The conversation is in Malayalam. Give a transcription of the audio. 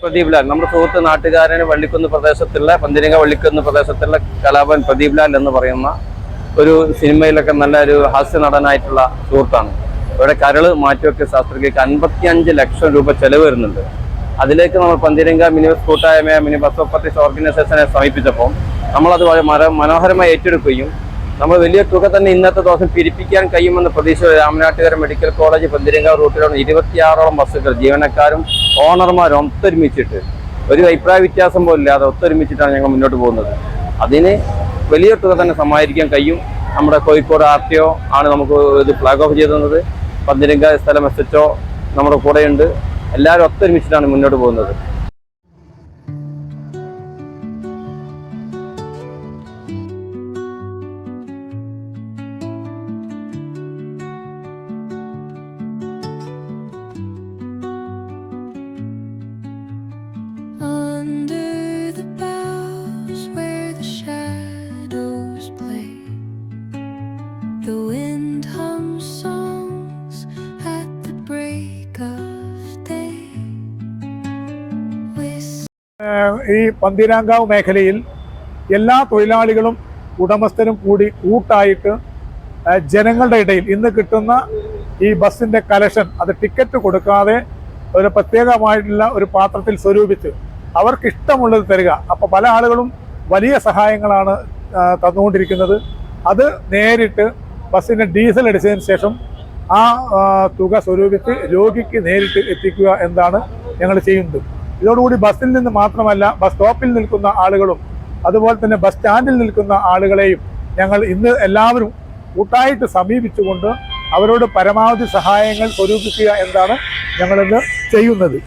പ്രദീപ് ലാൽ നമ്മുടെ സുഹൃത്ത് നാട്ടുകാരന് വള്ളിക്കുന്ന് പ്രദേശത്തുള്ള പന്തിരങ്ക വള്ളിക്കുന്ന് പ്രദേശത്തുള്ള കലാഭവൻ പ്രദീപ് ലാൽ എന്ന് പറയുന്ന ഒരു സിനിമയിലൊക്കെ നല്ല ഒരു ഹാസ്യ നടനായിട്ടുള്ള സുഹൃത്താണ്. ഇവിടെ കരള് മാറ്റിവെക്കൽ ശാസ്ത്രജ്ഞർക്ക് 55 ലക്ഷം രൂപ ചെലവ് വരുന്നുണ്ട്. അതിലേക്ക് നമ്മൾ പന്തിരങ്ക മിനി ബസ് കൂട്ടായ്മ മിനി ബസ് ഓപ്പറേറ്റീവ്സ് ഓർഗനൈസേഷനെ സമീപിച്ചപ്പോൾ നമ്മളത് മനോഹരമായി ഏറ്റെടുക്കുകയും നമ്മൾ വലിയ തുക തന്നെ ഇന്നത്തെ ദിവസം പിരിപ്പിക്കാൻ കഴിയുമെന്ന് പ്രതീക്ഷ രാമനാട്ടുകര മെഡിക്കൽ കോളേജ് പന്തിരങ്ക റൂട്ടിലുള്ള 26ഓളം ബസ്സുകൾ ജീവനക്കാരും ഓണർമാരും ഒത്തൊരുമിച്ചിട്ട് ഒരു അഭിപ്രായ വ്യത്യാസം പോലും ഇല്ലാതെ ഒത്തൊരുമിച്ചിട്ടാണ് ഞങ്ങൾ മുന്നോട്ട് പോകുന്നത്. അതിന് വലിയ തുക തന്നെ സമാഹരിക്കാൻ കഴിയും. നമ്മുടെ കോഴിക്കോട് RTO ആണ് നമുക്ക് ഇത് ഫ്ലാഗ് ഓഫ് ചെയ്തത്. പന്തിരങ്ക സ്ഥലം SHO നമ്മുടെ കൂടെയുണ്ട്. എല്ലാവരും ഒത്തൊരുമിച്ചിട്ടാണ് മുന്നോട്ട് പോകുന്നത്. ഈ പന്തീരാങ്കാവ് മേഖലയിൽ എല്ലാ തൊഴിലാളികളും ഉടമസ്ഥരും കൂടി കൂട്ടായിട്ട് ജനങ്ങളുടെ ഇടയിൽ ഇന്ന് കിട്ടുന്ന ഈ ബസ്സിൻ്റെ കലക്ഷൻ അത് ടിക്കറ്റ് കൊടുക്കാതെ ഒരു പ്രത്യേകമായിട്ടുള്ള ഒരു പാത്രത്തിൽ സ്വരൂപിച്ച് അവർക്ക് ഇഷ്ടമുള്ളത് തരിക. അപ്പോൾ പല ആളുകളും വലിയ സഹായങ്ങളാണ് തന്നുകൊണ്ടിരിക്കുന്നത്. അത് നേരിട്ട് ബസ്സിൻ്റെ ഡീസൽ അടിച്ചതിന് ശേഷം ആ തുക സ്വരൂപിച്ച് രോഗിക്ക് നേരിട്ട് എത്തിക്കുക എന്നതാണ് ഞങ്ങൾ ചെയ്യുന്നത്. ഇതോടുകൂടി ബസ്സിൽ നിന്ന് മാത്രമല്ല ബസ് സ്റ്റോപ്പിൽ നിൽക്കുന്ന ആളുകളും അതുപോലെ തന്നെ ബസ് സ്റ്റാൻഡിൽ നിൽക്കുന്ന ആളുകളെയും ഞങ്ങൾ ഇന്ന് എല്ലാവരും കൂട്ടായിട്ട് സമീപിച്ചുകൊണ്ട് അവരോട് പരമാവധി സഹായങ്ങൾ സ്വരൂപിക്കുക എന്നതാണ് ഞങ്ങളിന്ന് ചെയ്യുന്നത്.